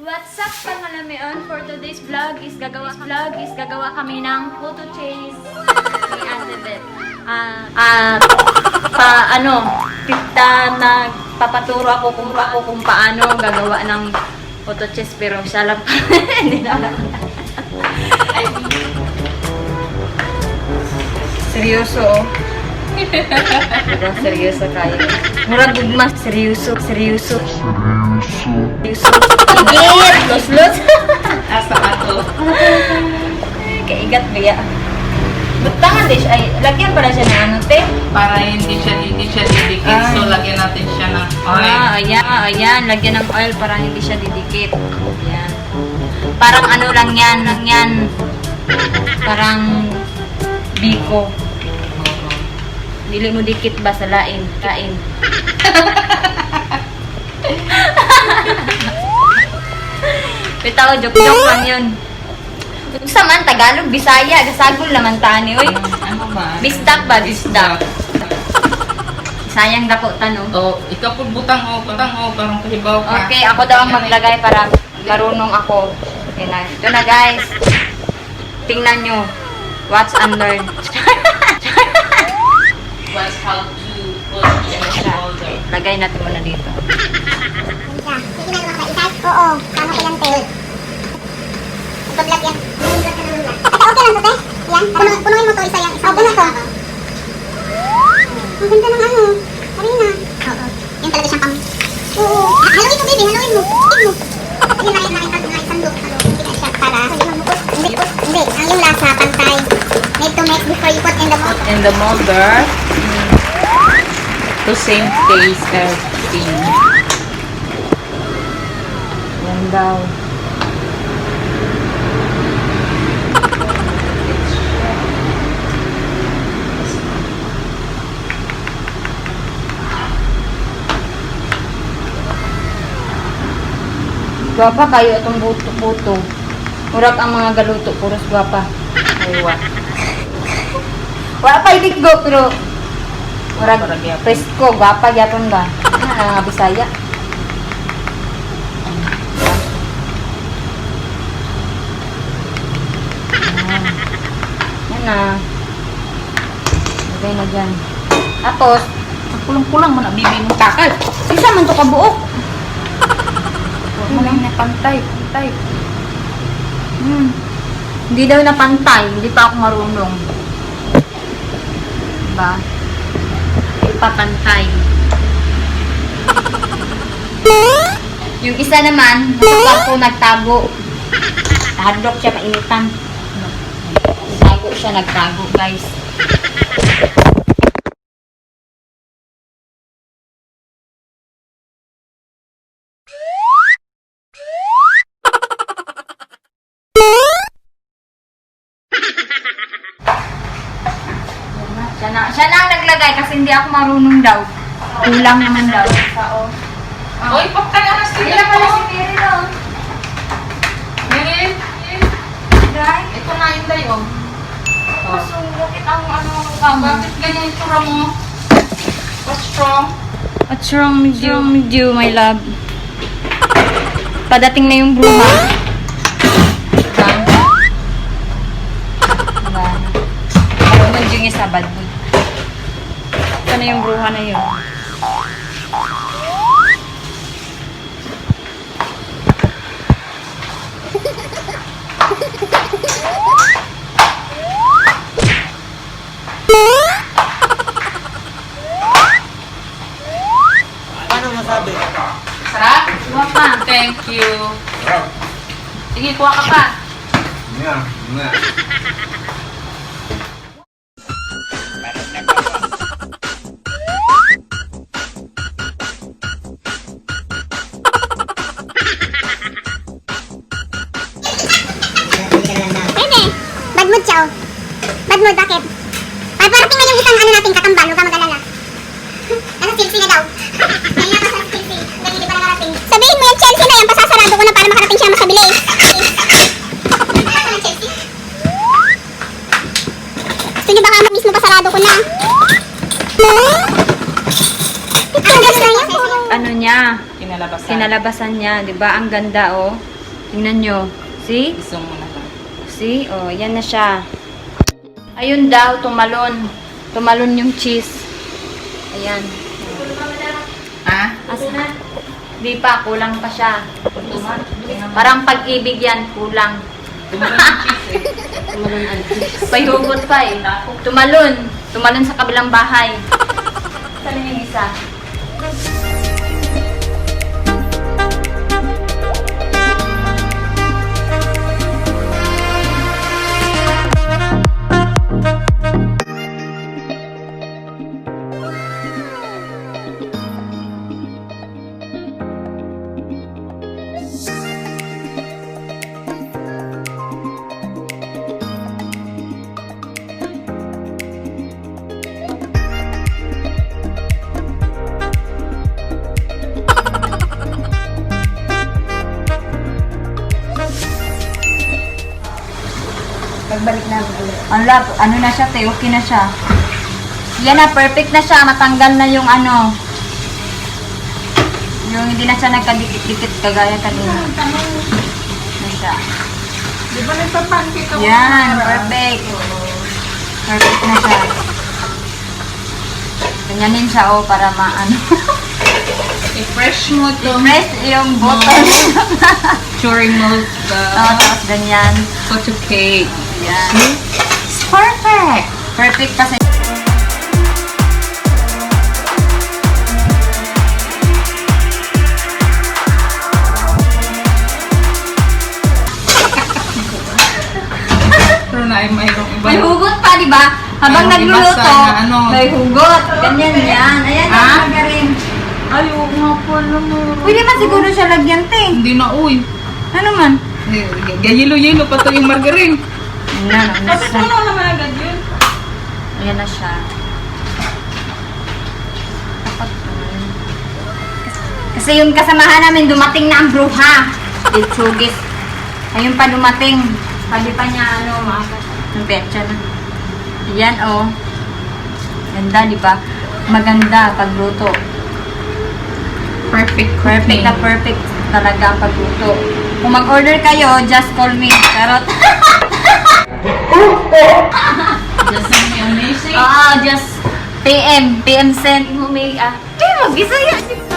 What's up, Pangalamion? For today's vlog is gagawa kami ng photo chase ni Ate Beth. Nagpapaturo ako kung paano gagawa ng photo chase, pero siya lang hindi na alam. Seryoso, oh. Diba, seryoso kayo. Murag gugma, seryoso. Igit! Los! Asa ato. Kaigat biya. Butangan din siya. Ay, lagyan pala siya ng ano, te? Para hindi siya didikit. So, lagyan natin siya ng oil. Ayan. Lagyan ng oil para hindi siya didikit. Ayan. Parang ano lang yan. Parang biko. Dili mo dikit ba sa lain? Kain. Bitaw, joke lang yun. Sa man, Tagalog, Bisaya, gasagol naman tani, oy. Ano ba? Bisdak ba? Bisdak. Sayang dako tanong. Oh, ikaw po butang o, parang kahibaw ka. Okay, ako daw ang maglagay para marunong ako. Okay na. Ito na, guys. Tingnan nyo. Watch and learn. Was how to put in the shoulder. Lagay natin muna dito. Oo, tama ko yan, te. Ipag-vlog yan. Okay lang to, te. Yan, punuin mo to, isa yan. Okay na to. Ang ganda ng ano. Karina. Oo. Yan talaga siyang pang... Oo. Haluin mo, baby. Haluin mo. Hindi na sandok. Hindi na siya para... Hindi. Yung lasa, pantay. Need to make before you put in the molder. In the molder. To same taste everything. Yan daw. Gwapa kayo itong buto-buto. Murag ang mga galuto, puros gwapa. Aywa. Wala pa itiggo, pero murag presko, gwapa, gyapon ba? Nga Bisaya. Yan na. Lagay na dyan. Tapos, Kulang-kulang mo na bibi mong takal. isa man to kabuok. Na pantay. Hindi daw na pantay. Hindi pa ako marunong. Diba? Ipapantay. Yung isa naman, sa kwarto nagtago. Hadlock siya, mainitan. Nagtago, guys. Siya na ang naglagay kasi hindi ako marunong daw. Kulang naman daw. Oy, pagka na kasi Ayun na pala si Mary daw. Merin. Guys, Ito na yung day, oh. masungkit ang ano ka. Bakit ganyan yung tura mo? What's wrong? What's wrong with you, my love? Padating na yung bruha. Diba? Naman yung isa, bad mood. Ito na yung bruha na yun. Paano masabi? Sarap? Kuha pa. Thank you. Sige, kuha ka pa. Yeah. Pwede. Bad mood siya, oh. Bad mood, bakit? Parating na yung isang ano natin, kakambal. Huwag ka mag-alala. Nasa Chelsea na daw. Kaya pa sa Chelsea. Hanggang hindi pa nakarating. Sabihin mo yung Chelsea na yan, pasasarado ko na para makarating siya mas mabilis. Ano ng Chelsea? Gusto niyo baka mismo pasarado ko na? Ang ganda niya. Ano niya? Kinalabasan. Kinalabasan niya, 'di ba? Ang ganda, oh. Tingnan nyo. See? Gusto mo na lang. See? Oh, yan na siya. Ayun daw, tumalon. Tumalon yung cheese. Ayan. Ha? Di pa, kulang pa siya. Parang pag-ibig yan, kulang. Tumalon yung cheese eh. Payhugot pa eh. Tumalon. Tumalon sa kabilang bahay. Saan yung isa? Pagbalik namin ulit. Ano na siya, te? Okay na siya. Yan na, perfect na siya. Matanggal na yung ano. Yung hindi na siya nagkadikit-dikit kagaya kanina. Na siya. Di ba nagpapancake ako? Yan, perfect. Perfect na siya. Ganyanin siya, oh, para maano. I-fresh mo to. Press yung button. Curing malt. Oh, tapos ganyan. Photo cake. Yan. It's perfect. Perfect kasi. Pero na ay mayroong iba. May hugot pa, di ba? Habang Mayroong iba nagluluto, sa ano. may hugot. Ganyan yan. Ayan, Ha? ang margarin. Ay, oo nga pala mo. Pwede man siguro siya lagyan, te. Hindi na, uy. Ano man? Gayelo-yelo pa to yung margarine. Ano na siya. naman agad yun? Ayan na siya. Dapat kasi yung kasamahan namin, dumating na ang bruha. Ditsugis. Ayun pa dumating. Sabi pa niya, ano, maakas. Yung petsa na. Ayan, oh. Ganda, di ba? Maganda pagluto. Perfect Perfect na perfect talaga ang pagluto. Kung mag-order kayo, just call me. Charot. Just send me a message. Oo, just PM send mo may, mag-isa yan.